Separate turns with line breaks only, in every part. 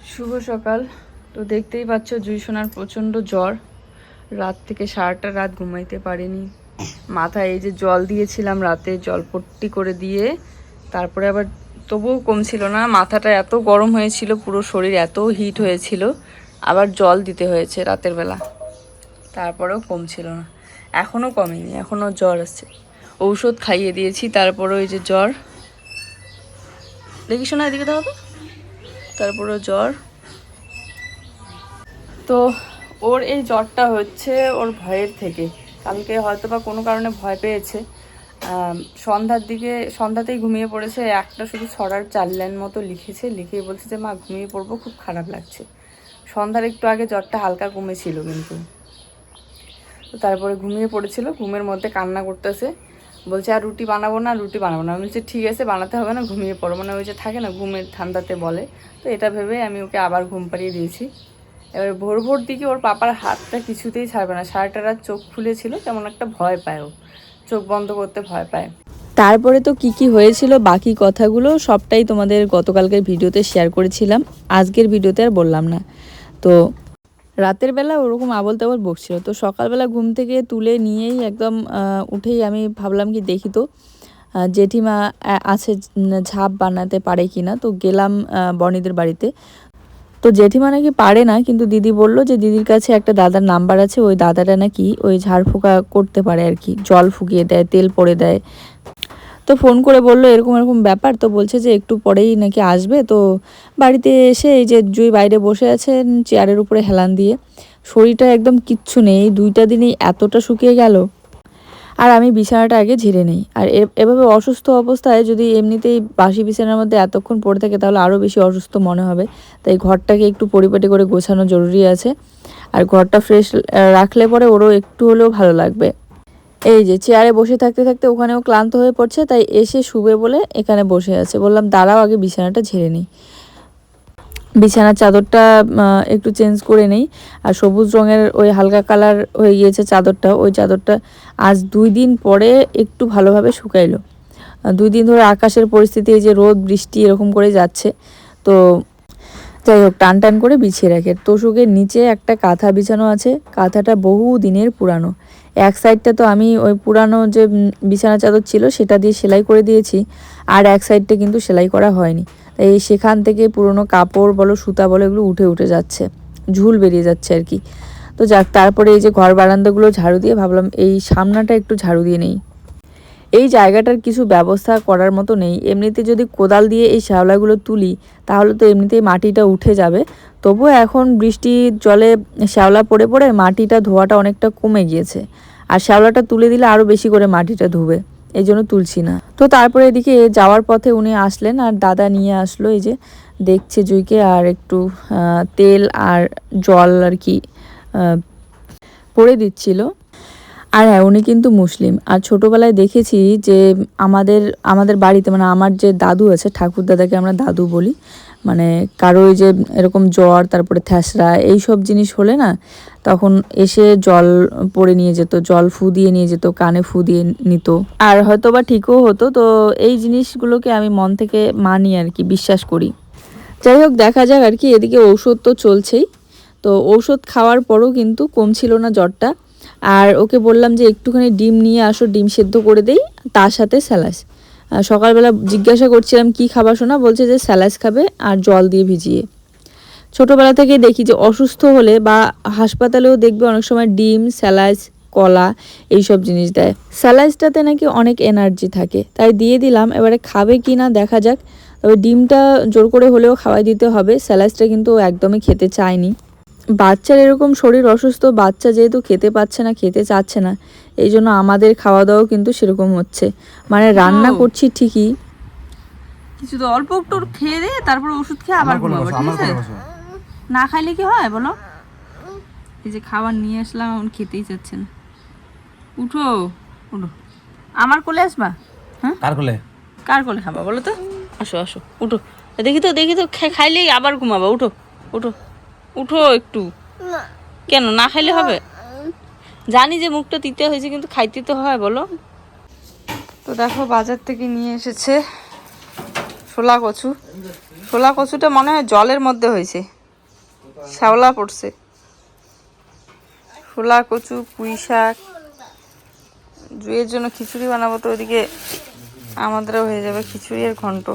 শুভ সকাল। তো দেখতেই পাচ্ছ জুই সোনার প্রচণ্ড জ্বর, রাত থেকে সারাটা রাত ঘুমাইতে পারিনি। মাথায় এই যে জল দিয়েছিলাম রাতে, জল পট্টি করে দিয়ে তারপরে আবার তবুও কমছিল না। মাথাটা এত গরম হয়েছিল, পুরো শরীর এত হিট হয়েছিল, আবার জল দিতে হয়েছে রাতের বেলা, তারপরেও কমছিল না। এখনও কমেনি, এখনও জ্বর আছে। ঔষধ খাইয়ে দিয়েছি, তারপরেও এই যে জ্বর। দেখি শোনা এদিকে দাও তো, তারপরেও জ্বর। তো ওর এই জ্বরটা হচ্ছে ওর ভয়ের থেকে। কালকে হয়তো বা কোনো কারণে ভয় পেয়েছে, সন্ধ্যাতেই ঘুমিয়ে পড়েছে। একটা শুধু ছড়ার 4 লাইন মতো লিখেছে, লিখেই বলছে যে মা ঘুমিয়ে পড়বো, খুব খারাপ লাগছে। সন্ধ্যার একটু আগে জ্বরটা হালকা কমেছিল কিন্তু। তো তারপরে ঘুমিয়ে পড়েছিল, ঘুমের মধ্যে কান্না করতেছে, বলছে আর রুটি বানাবো না, রুটি বানাবো না। আমি বলছি ঠিক আছে, বানাতে হবে না, ঘুমিয়ে পড়ো। মানে ওই যে থাকে না ঘুমের ঠান্ডাতে বলে, তো এটা ভেবে আমি ওকে আবার ঘুম পাড়িয়ে দিয়েছি। এবার ভোর ভোর দিকে ওর পাপার হাতটা কিছুতেই ছাড়বে না, সারাটা রাত চোখ খুলেছিল, কেমন একটা ভয় পায়, ও চোখ বন্ধ করতে ভয় পায়। তারপরে তো কি হয়েছিল বাকি কথাগুলো সবটাই তোমাদের গতকালকের ভিডিওতে শেয়ার করেছিলাম, আজকের ভিডিওতে আর বললাম না। তো রাতের বেলা ওরকম আবল তাবল বকছিল, তো সকালবেলা ঘুম থেকে তুলে নিয়েই একদম উঠেই আমি ভাবলাম কি দেখি তো জেঠিমা আছে ঝাঁপ বানাতে পারে কি না। তো গেলাম বনিদের বাড়িতে। তো জেঠিমা নাকি পারে না, কিন্তু দিদি বলল যে দিদির কাছে একটা দাদার নাম্বার আছে, ওই দাদাটা নাকি ওই ঝাড় ফুঁকা করতে পারে আর কি, জল ফুকিয়ে দেয়, তেল পড়ে দেয়। তো ফোন করে বলল এরকম এরকম ব্যাপার, তো বলছে যে একটু পরেই নাকি আসবে। তো বাড়িতে এসে এই যে জুই বাইরে বসে আছেন চেয়ারের উপরে হেলান দিয়ে, শরীরটা একদম কিচ্ছু নেই, 2টা দিনেই এতটা শুকিয়ে গেল। আর আমি বিছানাটা আগে ঝেড়ে নিই। আর এভাবে অসুস্থ অবস্থায় যদি এমনিতেই বাসি বিছানার মধ্যে এতক্ষণ পড়ে থাকে তাহলে আরও বেশি অসুস্থ মনে হবে। তাই ঘরটাকে একটু পরিপাটি করে গোছানো জরুরি আছে। আর ঘরটা ফ্রেশ রাখলে পরে ওরও একটু হলেও ভালো লাগবে। এই যে চেয়ারে বসে থাকতে থাকতে ওখানেও ক্লান্ত হয়ে পড়ছে, তাই এসে শুবে বলে এখানে বসে আছে। বললাম দাঁড়াও আগে বিছানাটা ঝেড়ে নিই, বিছানার চাদরটা একটু চেঞ্জ করে নেই। আর সবুজ রঙের ওই হালকা কালার হয়ে গিয়েছে চাদরটা, ওই চাদরটা আজ 2 দিন পরে একটু ভালোভাবে শুকাইলো। 2 দিন ধরে আকাশের পরিস্থিতি এই যে রোদ বৃষ্টি এরকম করে যাচ্ছে, তো যাই হোক টান টান করে বিছিয়ে রাখে। তোষকের নিচে একটা কাঁথা বিছানো আছে, কাঁথাটা বহু দিনের পুরানো। এক সাইডটা তো আমি ওই পুরানো যে বিছানা চাদর ছিল সেটা দিয়ে সেলাই করে দিয়েছি, আর এক সাইডটা কিন্তু সেলাই করা হয়নি। তাই সেখান থেকে পুরনো কাপড় বলো সুতা বলো এগুলো উঠে উঠে যাচ্ছে, ঝুল বেরিয়ে যাচ্ছে আর কি। তো যাক, তারপরে এই যে ঘর বারান্দাগুলো ঝাড়ু দিয়ে ভাবলাম এই সামনাটা একটু ঝাড়ু দিয়ে নেই। এই জায়গাটার কিছু ব্যবস্থা করার মতো নেই। এমনিতে যদি কোদাল দিয়ে এই শ্যাওলাগুলো তুলি তাহলে তো এমনিতেই মাটিটা উঠে যাবে। তবুও এখন বৃষ্টির জলে শ্যাওলা পড়ে পড়ে মাটিটা ধোয়াটা অনেকটা কমে গিয়েছে, আর শ্যাওলাটা তুলে দিলে আরও বেশি করে মাটিটা ধুবে, এই জন্য তুলছি না। তো তারপরে এদিকে যাওয়ার পথে উনি আসলেন, আর দাদা নিয়ে আসলো এই যে দেখছে জুইকে, আর একটু তেল আর জল আর কি পরে দিচ্ছিল। আর হ্যাঁ, উনি কিন্তু মুসলিম। আর ছোটোবেলায় দেখেছি যে আমাদের বাড়িতে মানে আমার যে দাদু আছে, ঠাকুর দাদাকে আমরা দাদু বলি, মানে কারো ওই যে এরকম জ্বর তারপরে থ্যাসরা এইসব জিনিস হলে না, তখন এসে জল পরে নিয়ে যেত, জল ফু দিয়ে নিয়ে যেত, কানে ফু দিয়ে নিত, আর হয়তো বা ঠিকও হতো। তো এই জিনিসগুলোকে আমি মন থেকে মানি আর কি, বিশ্বাস করি। যাই হোক দেখা যাক আর কি। এদিকে ঔষধ তো চলছেই, তো ঔষধ খাওয়ার পরও কিন্তু কমছিল না জ্বরটা। আর ওকে বললাম যে একটুখানি ডিম নিয়ে আসো, ডিম সেদ্ধ করে দেই, তার সাথে স্যালাইস। সকালবেলা জিজ্ঞাসা করছিলাম কি খাবার শোনা, বলছে যে স্যালাইস খাবে আর জল দিয়ে ভিজিয়ে। ছোটোবেলা থেকে দেখি যে অসুস্থ হলে বা হাসপাতালেও দেখবে অনেক সময় ডিম, স্যালাইস, কলা এইসব জিনিস দেয়। স্যালাইসটাতে নাকি অনেক এনার্জি থাকে, তাই দিয়ে দিলাম। এবারে খাবে কি না দেখা যাক। তবে ডিমটা জোর করে হলেও খাওয়াই দিতে হবে, স্যালাইসটা কিন্তু একদমই খেতে চায়নি। বাচ্চার এরকম শরীর অসুস্থ, বাচ্চা যেহেতু খেতে পাচ্ছে না, খেতে চাচ্ছে না, এই জন্য আমাদের খাওয়া দাওয়াও কিন্তু সেরকম হচ্ছে। মানে রান্না করছি ঠিকই, কিছু তো অল্প একটু খেয়ে দে, তারপর ওষুধ খেয়ে আবার ঘুমাবো, ঠিক আছে? না খাইলে কি হয় বলো? এই যে খাবার নিয়ে আসলাম, এখন খেতেই চাচ্ছে না। উঠো উঠো, আমার কোলে আসবা? হ্যাঁ কার কোলে খাবা বলো তো? আসো আসো উঠো, দেখি তো খাইলেই আবার ঘুমাবা। উঠো উঠো উঠো একটু। কেন না খাইলে হবে? জানি যে মুখটা তিতে হয়েছে, কিন্তু খাইতে তো হয় বলো। তো দেখো বাজার থেকে নিয়ে এসেছে শোলা কচু, শোলা কচুটা মনে হয় জলের মধ্যে হয়েছে, শ্যাওলা পড়ছে। শোলা কচু, পুঁই শাক, জুয়ের জন্য খিচুড়ি বানাবো, তো ওইদিকে আমাদেরও হয়ে যাবে খিচুড়ি আর ঘন্ট।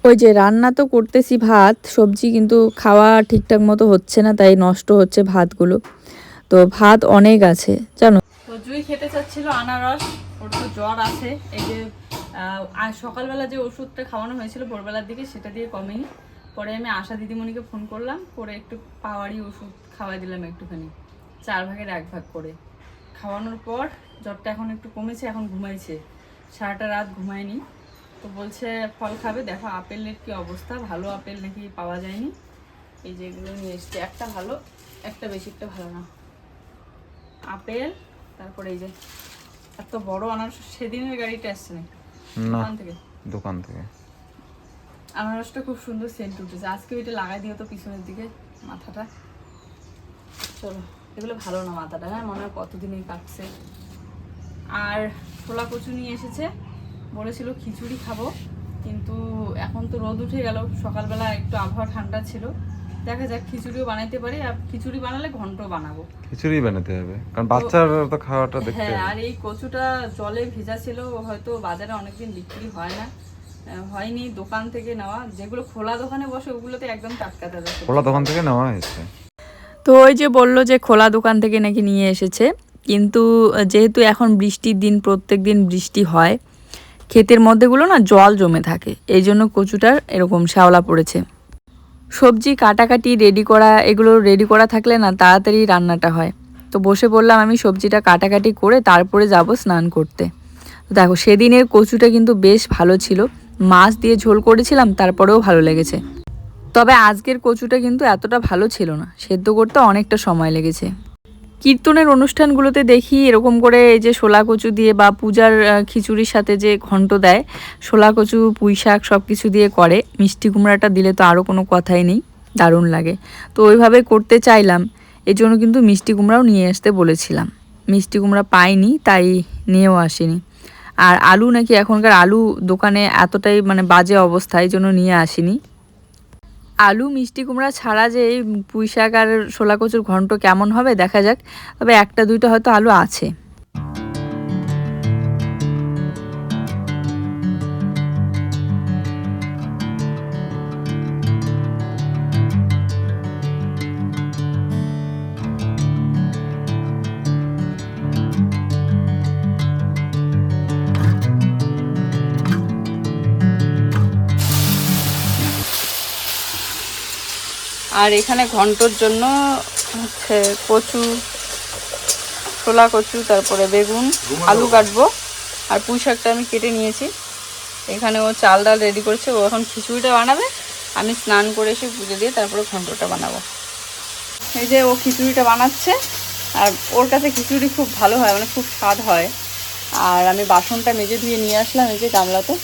ওই যে রান্না তো করতেছি ভাত সবজি, কিন্তু খাওয়া ঠিকঠাক মতো হচ্ছে না, তাই নষ্ট হচ্ছে ভাতগুলো। তো ভাত অনেক আছে জানো। তো জুই খেতে চাচ্ছিল আনারস, ওর তো জ্বর আছে। এই যে সকালবেলা যে ওষুধটা খাওয়ানো হয়েছিল ভোরবেলার দিকে, সেটা দিয়ে কমেনি। পরে আমি আশা দিদিমণিকে ফোন করলাম, করে একটু পাওয়ারই ওষুধ খাওয়াই দিলাম একটুখানি, 4 ভাগের 1 ভাগ করে। খাওয়ানোর পর জ্বরটা এখন একটু কমেছে, এখন ঘুমাইছে, সারাটা রাত ঘুমায়নি। তো বলছে ফল খাবে। দেখো আপেলের কি অবস্থা, ভালো আপেল নাকি পাওয়া যায়নি। এই যে এগুলো নিয়ে এসছে, একটা ভালো, একটা বেশি, একটা ভালো না। আপেল, তারপরে এই যে এত বড় আনারস, সেদিনের গাড়িটা আসছে না দোকান থেকে। আনারসটা খুব সুন্দর সেন্ট উঠেছে, আজকে ওইটা লাগাই দিও তো পিছনের দিকে মাথাটা। চলো, এগুলো ভালো না মাথাটা, হ্যাঁ মনে হয় কতদিনই কাটছে। আর ছোলা কচু নিয়ে এসেছে, বলেছিল খিচুড়ি খাবো, কিন্তু এখন তো রোদ উঠে গেল, সকালবেলা একটু আবহাওয়া ঠান্ডা ছিল, দেখা যাক খিচুড়িও বানাইতে পারি। আর খিচুড়ি বানালে ঘন্ট বানাবো,
খিচুড়ি বানাতে হবে কারণ বাচ্চারা তো খাওয়াটা দেখতে।
হ্যাঁ, আর এই কচুটা জলে ভেজা ছিল, হয়তো বাজারে অনেকদিন বিক্রি হয় না, হয়নি, দোকান থেকে নেওয়া, যেগুলো খোলা দোকানে বসে ওগুলোতে একদম টাটকা তাজা,
খোলা দোকান থেকে নেওয়া হয়েছে।
তো ওই যে বললো যে খোলা দোকান থেকে নাকি নিয়ে এসেছে, কিন্তু যেহেতু এখন বৃষ্টির দিন, প্রত্যেক দিন বৃষ্টি হয়, ক্ষেতের মধ্যেগুলো না জল জমে থাকে, এই জন্য কচুটার এরকম শ্যাওলা পড়েছে। সবজি কাটাকাটি রেডি করা, এগুলো রেডি করা থাকলে না তাড়াতাড়ি রান্নাটা হয়। তো বসে পড়লাম আমি সবজিটা কাটাকাটি করে, তারপরে যাব স্নান করতে। তো দেখো সেদিনের কচুটা কিন্তু বেশ ভালো ছিল, মাছ দিয়ে ঝোল করেছিলাম, তারপরেও ভালো লেগেছে। তবে আজকের কচুটা কিন্তু এতটা ভালো ছিল না, সেদ্ধ করতে অনেকটা সময় লেগেছে। কীর্তনের অনুষ্ঠানগুলোতে দেখি এরকম করে এই যে শোলা কচু দিয়ে, বা পূজার খিচুড়ির সাথে যে ঘন্ট দেয়, শোলা কচু, পুঁই শাক সব কিছু দিয়ে করে। মিষ্টি কুমড়াটা দিলে তো আরও কোনো কথাই নেই, দারুণ লাগে। তো ওইভাবে করতে চাইলাম, এই জন্য কিন্তু মিষ্টি কুমড়াও নিয়ে আসতে বলেছিলাম। মিষ্টি কুমড়া পাইনি, তাই নিয়েও আসিনি। আর আলু নাকি এখনকার আলু দোকানে এতটাই মানে বাজে অবস্থা, এই জন্য নিয়ে আসিনি। আলু মিষ্টি কুমড়া ছাড়া যে এই পুঁই শাক আর শোলা কচুর ঘন্ট কেমন হবে দেখা যাক, তবে একটা দুইটা হয়তো আলু আছে। আর এখানে ঘন্টর জন্য হচ্ছে কচু, ছোলা কচু, তারপরে বেগুন, আলু কাটবো, আর পুঁই শাকটা আমি কেটে নিয়েছি। এখানে ও চাল ডাল রেডি করছে, ও এখন খিচুড়িটা বানাবে, আমি স্নান করে এসে পুজো দিয়ে তারপরে ঘন্টটা বানাবো। এই যে ও খিচুড়িটা বানাচ্ছে, আর ওর কাছে খিচুড়ি খুব ভালো হয়, মানে খুব স্বাদ হয়। আর আমি বাসনটা মেজে ধুয়ে নিয়ে আসলাম এই যে গামলাতে,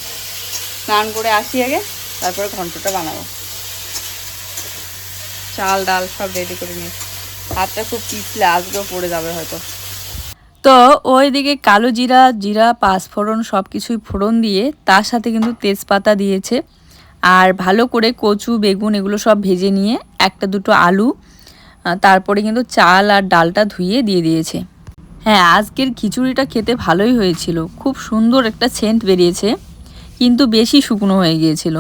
স্নান করে আসি আগে, তারপরে ঘন্টটা বানাবো। চাল ডাল সব রেডি করে নিয়ে, হাতটা খুব পিছলে আজকেও পড়ে যাবে হয়তো। তো ওইদিকে কালো জিরা, জিরা, পাঁচফোড়ন সব কিছুই ফোড়ন দিয়ে, তার সাথে কিন্তু তেজপাতা দিয়েছে। আর ভালো করে কচু, বেগুন এগুলো সব ভেজে নিয়ে একটা দুটো আলু, তারপরে কিন্তু চাল আর ডালটা ধুয়ে দিয়ে দিয়েছে। হ্যাঁ, আজকের খিচুড়িটা খেতে ভালোই হয়েছিল, খুব সুন্দর একটা সেন্ট বেরিয়েছে, কিন্তু বেশি শুকনো হয়ে গিয়েছিল।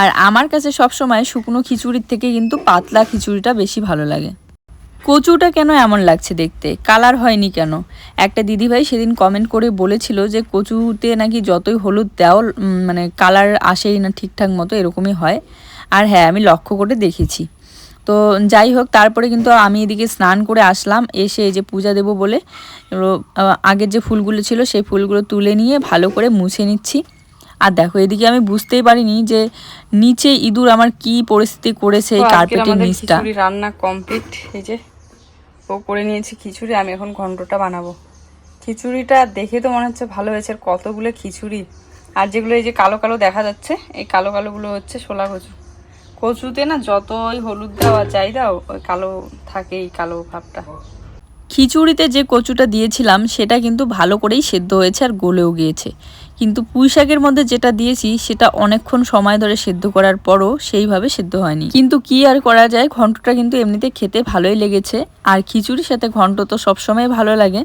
আর আমার কাছে সবসময় শুকনো খিচুড়ির থেকে কিন্তু পাতলা খিচুড়িটা বেশি ভালো লাগে। কচুটা কেন এমন লাগছে দেখতে, কালার হয়নি কেন? একটা দিদিভাই সেদিন কমেন্ট করে বলেছিল যে কচুতে নাকি যতই হলুদ দাও মানে কালার আসেই না ঠিকঠাক মতো, এরকমই হয়। আর হ্যাঁ, আমি লক্ষ্য করে দেখেছি। তো যাই হোক, তারপরে কিন্তু আমি এদিকে স্নান করে আসলাম, এসে এই যে পূজা দেব বলে আগের যে ফুলগুলো ছিল সেই ফুলগুলো তুলে নিয়ে ভালো করে মুছে নিচ্ছি। আর দেখো এদিকে আমি বুঝতেই পারিনি যে নিচে ইঁদুর আমার কি পরিস্থিতি করেছে এই কার্পেটের নিচটা। রান্না কমপ্লিট, এই যে ও করে নিয়েছি খিচুড়ি, আমি এখন ঘন্টটা বানাবো। খিচুড়িটা দেখে তো মনে হচ্ছে ভালো হয়েছে, আর কতগুলো খিচুড়ি। আর যেগুলো এই যে কালো কালো দেখা যাচ্ছে, এই কালো কালোগুলো হচ্ছে শোলা কচু। কচুতে না যতই হলুদ দেওয়া যাই দাও ওই কালো থাকেই, কালো ভাবটা। খিচুড়িতে যে কচুটা দিয়েছিলাম সেটা কিন্তু ভালো করেই সেদ্ধ হয়েছে আর গলেও গিয়েছে, কিন্তু পুঁই শাকের মধ্যে যেটা দিয়েছি সেটা অনেকক্ষণ সময় ধরে সেদ্ধ করার পরও সেইভাবে সেদ্ধ হয়নি। কিন্তু কি আর করা যায়, ঘন্টটা কিন্তু এমনিতে খেতে ভালোই লেগেছে, আর খিচুড়ির সাথে ঘন্ট তো সবসময় ভালো লাগে।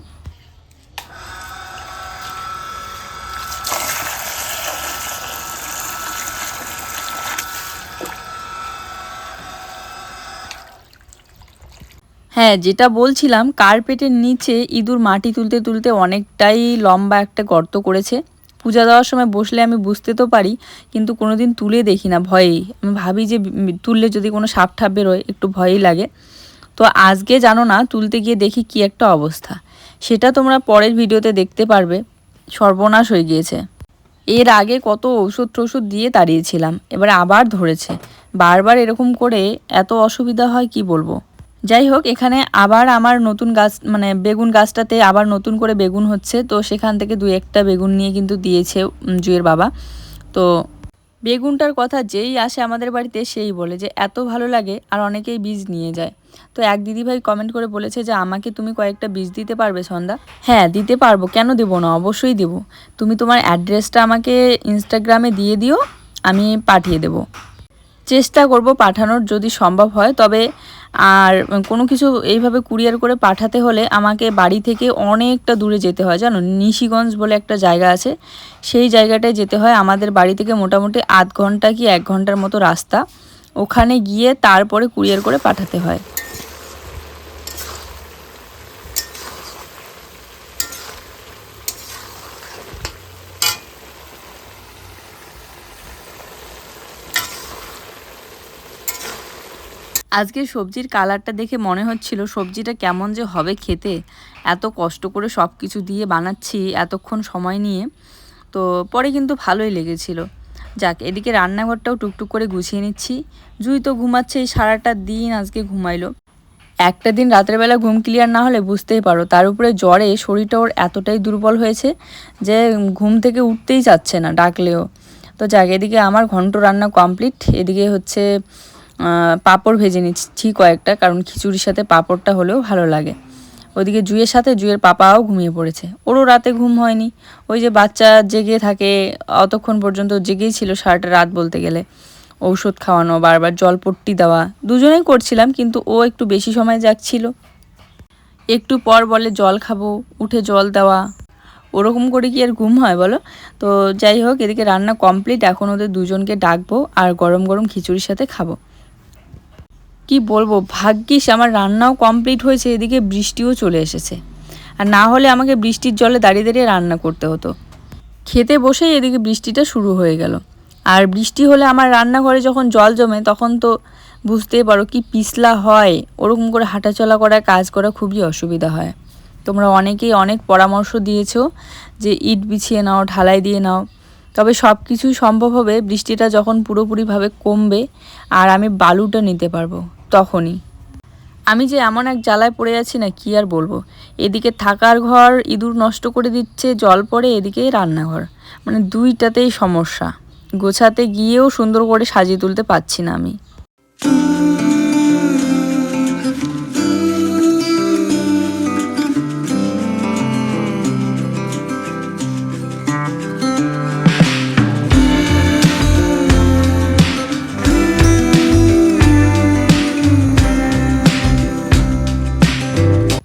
হ্যাঁ, যেটা বলছিলাম, কার্পেটের নিচে ইঁদুর মাটি তুলতে তুলতে অনেকটাই লম্বা একটা গর্ত করেছে। পূজা দেওয়ার সময় বসলে আমি বুঝতে তো পারি, কিন্তু কোনোদিন তুলে দেখি না, ভয়েই। আমি ভাবি যে তুললে যদি কোনো সাপ ঠাপ বেরোয়, একটু ভয়ই লাগে। তো আজকে জানো না, তুলতে গিয়ে দেখি কি একটা অবস্থা, সেটা তোমরা পরের ভিডিওতে দেখতে পারবে। সর্বনাশ হয়ে গিয়েছে। এর আগে কত ওষুধ দিয়ে তাড়িয়েছিলাম, এবার আবার ধরেছে। বারবার এরকম করে এত অসুবিধা হয় কি বলবো। যাই হোক, এখানে আবার আমার নতুন গাছ, মানে বেগুন গাছটাতে আবার নতুন করে বেগুন হচ্ছে, তো সেখান থেকে 2-1টা বেগুন নিয়ে কিন্তু দিয়েছে জুয়ের বাবা। তো বেগুনটার কথা যেই আসে আমাদের বাড়িতে সেই বলে যে এত ভালো লাগে, আর অনেকেই বীজ নিয়ে যায়। তো এক দিদিভাই কমেন্ট করে বলেছে যে আমাকে তুমি কয়েকটা বীজ দিতে পারবে সন্ধ্যা? হ্যাঁ, দিতে পারবো, কেন দেবো না, অবশ্যই দেবো। তুমি তোমার অ্যাড্রেসটা আমাকে ইনস্টাগ্রামে দিয়ে দিও, আমি পাঠিয়ে দেবো। চেষ্টা করব পাঠানোর যদি সম্ভব হয়। তবে আর কোনো কিছু এইভাবে কুরিয়ার করে পাঠাতে হলে আমাকে বাড়ি থেকে অনেকটা দূরে যেতে হয়, জানো, নিশিগঞ্জ বলে একটা জায়গা আছে, সেই জায়গাটায় যেতে হয়। আমাদের বাড়ি থেকে মোটামুটি 0.5 ঘন্টা কি 1 ঘন্টার মতো রাস্তা, ওখানে গিয়ে তারপরে কুরিয়ার করে পাঠাতে হয়। আজকে সবজির কালারটা দেখে মনে হচ্ছিল সবজিটা কেমন যে হবে খেতে। এত কষ্ট করে সব কিছু দিয়ে বানাচ্ছি এতক্ষণ সময় নিয়ে, তো পরে কিন্তু ভালোই লেগেছিল। যাক, এদিকে রান্নাঘরটাও টুকটুক করে গুছিয়ে নিচ্ছি। জুই তো ঘুমাচ্ছে, এই সারাটা দিন আজকে ঘুমাইলো। একটা দিন রাতের বেলা ঘুম ক্লিয়ার না হলে বুঝতেই পারো, তার উপরে জ্বরে শরীরটা ওর এতটাই দুর্বল হয়েছে যে ঘুম থেকে উঠতেই চাচ্ছে না ডাকলেও। তো যাক, এদিকে আমার ঘন্ট রান্না কমপ্লিট। এদিকে হচ্ছে পাঁপড় ভেজে নিচ্ছি কয়েকটা, কারণ খিচুড়ির সাথে পাঁপড়টা হলেও ভালো লাগে। ওইদিকে জুয়ের সাথে জুয়ের পাপাও ঘুমিয়ে পড়েছে, ওরও রাতে ঘুম হয়নি। ওই যে বাচ্চা জেগে থাকে, অতক্ষণ পর্যন্ত জেগেই ছিল সারাটা রাত বলতে গেলে। ঔষধ খাওয়ানো, বারবার জলপট্টি দেওয়া, দুজনেই করছিলাম, কিন্তু ও একটু বেশি সময় জাগছিল। একটু পর বলে জল খাবো, উঠে জল দেওয়া, ওরকম করে কি আর ঘুম হয় বলো। তো যাই হোক, এদিকে রান্না কমপ্লিট, এখন ওদের দুজনকে ডাকবো আর গরম গরম খিচুড়ির সাথে খাবো। কি বলবো, ভাগ্যিস আমার রান্নাও কমপ্লিট হয়েছে, এদিকে বৃষ্টিও চলে এসেছে, আর না হলে আমাকে বৃষ্টির জলে দাঁড়িয়ে দাঁড়িয়ে রান্না করতে হতো। খেতে বসেই এদিকে বৃষ্টিটা শুরু হয়ে গেল। আর বৃষ্টি হলে আমার রান্নাঘরে যখন জল জমে তখন তো বুঝতেই পারো কি পিছলা হয়, ওরকম করে হাঁটাচলা করা, কাজ করা খুবই অসুবিধা হয়। তোমরা অনেকেই অনেক পরামর্শ দিয়েছো যে ইট বিছিয়ে নাও, ঢালাই দিয়ে নাও, তবে সব কিছুই সম্ভব হবে বৃষ্টিটা যখন পুরোপুরিভাবে কমবে আর আমি বালুটা নিতে পারবো তখনই। আমি যে এমন এক জ্বালায় পড়ে যাচ্ছি না, কি আর বলবো। এদিকে থাকার ঘর ইঁদুর নষ্ট করে দিচ্ছে, জল পড়ে, এদিকে রান্নাঘর, মানে দুইটাতেই সমস্যা। গোছাতে গিয়েও সুন্দর করে সাজিয়ে তুলতে পারছি না আমি।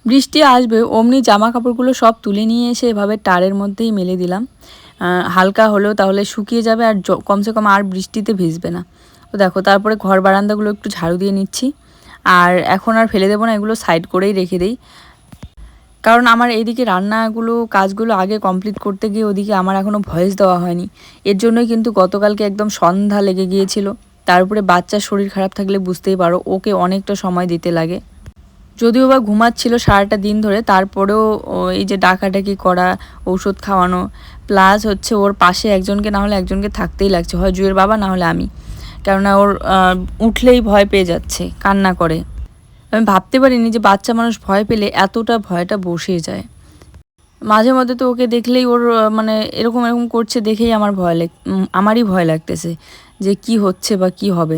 বৃষ্টি আসবে অমনি জামা কাপড়গুলো সব তুলে নিয়ে এসে এভাবে টারের মধ্যেই মেলে দিলাম। হালকা হলেও তাহলে শুকিয়ে যাবে, আর কমসে কম আর বৃষ্টিতে ভিজবে না। তো দেখো, তারপরে ঘর বারান্দাগুলো একটু ঝাড়ু দিয়ে নিচ্ছি। আর এখন আর ফেলে দেবো না, এগুলো সাইড করেই রেখে দেই, কারণ আমার এইদিকে রান্নাগুলো কাজগুলো আগে কমপ্লিট করতে গিয়ে ওদিকে আমার এখনও ভয়েস দেওয়া হয়নি। এর জন্যই কিন্তু গতকালকে একদম সন্ধ্যা লেগে গিয়েছিল। তার উপরে বাচ্চার শরীর খারাপ থাকলে বুঝতেই পারো, ওকে অনেকটা সময় দিতে লাগে। যদিও বা ঘুমাচ্ছিল সারাটা দিন ধরে, তারপরেও এই যে ডাকাডাকি করা, ঔষধ খাওয়ানো, প্লাস হচ্ছে ওর পাশে একজনকে না হলে একজনকে থাকতেই লাগছে, হয় জুয়ের বাবা না হলে আমি, কেননা ওর উঠলেই ভয় পেয়ে যাচ্ছে, কান্না করে। আমি ভাবতে পারিনি যে বাচ্চা মানুষ ভয় পেলে এতটা ভয়টা বসে যায়। মাঝে মধ্যে তো ওকে দেখলেই ওর মানে এরকম এরকম করছে দেখেই আমারই ভয় লাগতেছে যে কি হচ্ছে বা কি হবে।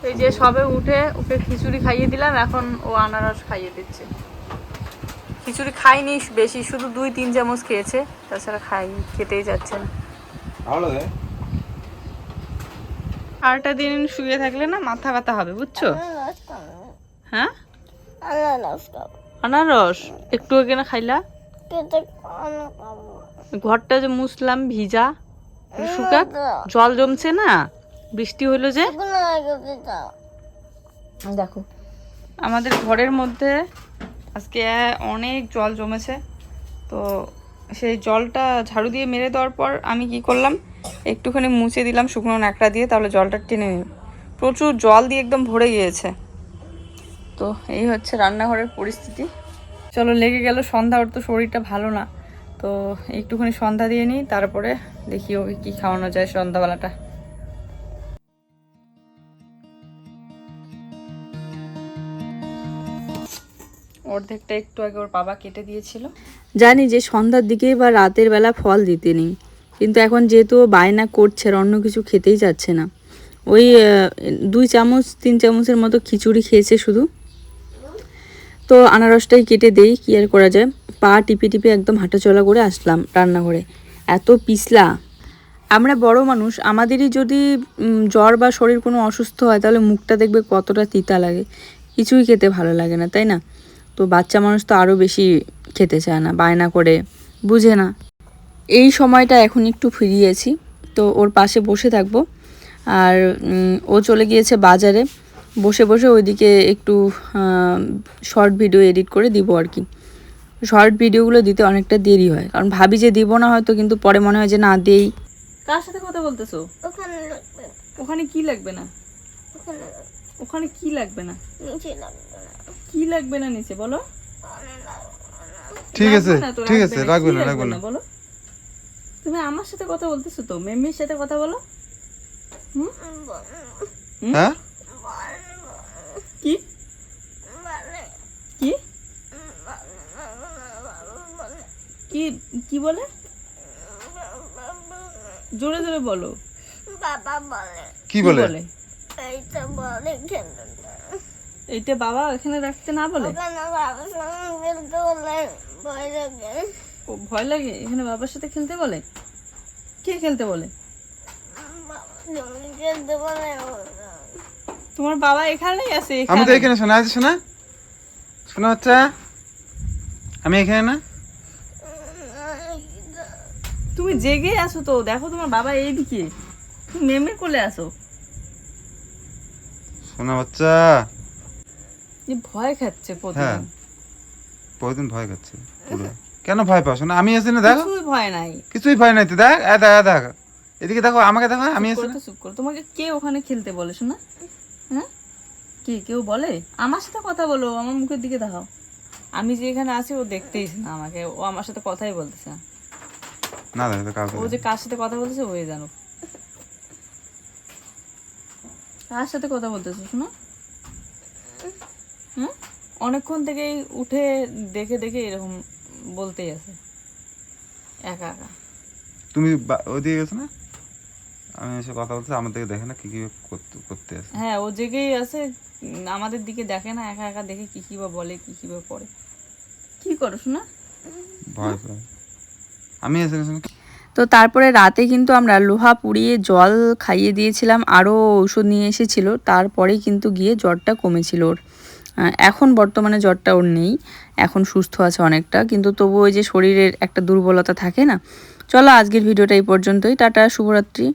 এই যে সবে উঠে ওকে খিচুড়ি খাইয়ে দিলাম, এখন ও আনারস খাইয়ে দিচ্ছে। খিচুড়ি খাইনি বেশি, শুধু 2-3 চামচ খেয়েছে, তাছাড়া খেতেই যাচ্ছে না। আরটা দিন শুয়ে থাকলে না মাথা ব্যথা হবে, বুঝছো? হ্যাঁ, আনারস একটু আগে না খাইলা? ঘরটা যে মুছলাম ভিজা শুকা, জল জমছে না, বৃষ্টি হইলো যে। দেখো আমাদের ঘরের মধ্যে আজকে অনেক জল জমেছে, তো সেই জলটা ঝাড়ু দিয়ে মেরে দেওয়ার পর আমি কি করলাম, একটুখানি মুছে দিলাম শুকনো ন্যাকড়া দিয়ে, তাহলে জলটা টেনে নিই। প্রচুর জল দিয়ে একদম ভরে গিয়েছে। তো এই হচ্ছে রান্নাঘরের পরিস্থিতি। চলো, লেগে গেল সন্ধ্যা, ওর তো শরীরটা ভালো না, তো একটুখানি সন্ধ্যা দিয়ে নিই, তারপরে দেখি ওকে কী খাওয়ানো যায় সন্ধ্যাবেলাটা। অর্ধেকটা একটু আগে ওর বাবা কেটে দিয়েছিল। জানি যে সন্ধ্যার দিকেই বা রাতের বেলা ফল দিতে নেই, কিন্তু এখন যেহেতু বায়না করছে আর অন্য কিছু খেতেই যাচ্ছে না, ওই 2-3 চামচের মতো খিচুড়ি খেয়েছে শুধু। তো আনারসটাই কেটে দেই, কি আর করা যায়। পা টিপে টিপে একদম হাঁটাচলা করে আসলাম রান্নাঘরে, এত পিছলা। আমরা বড় মানুষ, আমাদেরই যদি জ্বর বা শরীর কোনো অসুস্থ হয়, তাহলে মুখটা দেখবে কতটা তিতা লাগে, কিছুই খেতে ভালো লাগে না, তাই না? তো বাচ্চা মানুষ তো আরও বেশি খেতে চায় না, বায়না করে, বুঝে না। এই সময়টা এখন একটু ফিরিয়েছি, তো ওর পাশে বসে থাকবো। আর ও চলে গিয়েছে বাজারে, বসে বসে ওইদিকে একটু শর্ট ভিডিও এডিট করে দিব আর কি। শর্ট ভিডিওগুলো দিতে অনেকটা দেরি হয়, কারণ ভাবি যে দিব না হয়তো, কিন্তু পরে মনে হয় যে না দেই। কার সাথে কথা বলতেছো? ওখানে কি লাগবে না? ওখানে কি লাগবে না? কি লাগবে না নিচে বলো?
ঠিক আছে, ঠিক আছে, রাখবে না, রাখবে না
বলো। তুমি আমার সাথে কথা বলতেছো তো, মেম্মির সাথে কথা বলো।
হ্যাঁ,
কি কি কি কি বলে? জোরে জোরে বলো।
বাবা বলে।
কি বলে?
এইটা বলে খেলতে না।
এইটা বাবা এখানে রাখতে না বলে?
ওখানে বাবার সঙ্গে খেলতে বলে ভয় লাগে।
ও ভয় লাগে এখানে বাবার সাথে খেলতে বলে? কে খেলতে বলে?
জমি খেলতে বলে।
তোমার বাবা এখানেই আছে?
আমি তো এখানে, শোনা আছে, শোনা শোনা হচ্ছে, আমি এখানে না।
তুমি জেগে আসো তো, দেখো তোমার বাবা এইদিকে, তুমি মেমের কোলে আসো।
শোনা বাচ্চা
ভয় খাচ্ছে
হ্যাঁ, প্রতিদিন ভয় খাচ্ছে পুরো। কেন ভয় পাও? শোনা আমি আছি না, দেখো
কিছুই ভয় নাই,
কিছুই ভয় নাই তো। দেখ দেখ, এদিকে দেখো, আমাকে দেখো, আমি আছি না।
চুপ করো। তোমাকে কে ওখানে খেলতে বলে শোনা? হ্যাঁ, কি কেউ বলে? আমার সাথে কথা বলো, আমার মুখের দিকে দেখাও। আমি যে এখানে আছি ও দেখতেই না আমাকে, ও আমার সাথে কথাই বলতেছে না।
না দেখো কাউকে,
ও যে কার সাথে কথা বলতেছে ওই জানো। কার সাথে কথা বলতেছো শোনো? হুম, অনেকক্ষণ থেকেই উঠে দেখে দেখে এরকম বলতেই আছে একা একা।
তুমি ওইদিকে গেছো না, আমি এসে কথা বলছি, আমার দিকে দেখে না কি কি করতে আছে।
হ্যাঁ, ও জেগেই আছে, আমাদের দিকে দেখে না, একা একা দেখে কি কি বা বলে, কি কি বা করে। কি করো শোনা?
ভয় পায়, আমি আছি না।
তো তারপরে রাতে কিন্তু আমরা লোহা পুড়িয়ে জল খাইয়ে দিয়েছিলাম, আরও ঔষধ নিয়ে এসেছিল, তারপরেই কিন্তু গিয়ে জ্বরটা কমেছিল ওর। এখন বর্তমানে জ্বরটা ওর নেই, এখন সুস্থ আছে অনেকটা, কিন্তু তবু ওই যে শরীরের একটা দুর্বলতা থাকে না। চলো আজকের ভিডিওটা এই পর্যন্তই, টাটা, শুভরাত্রি।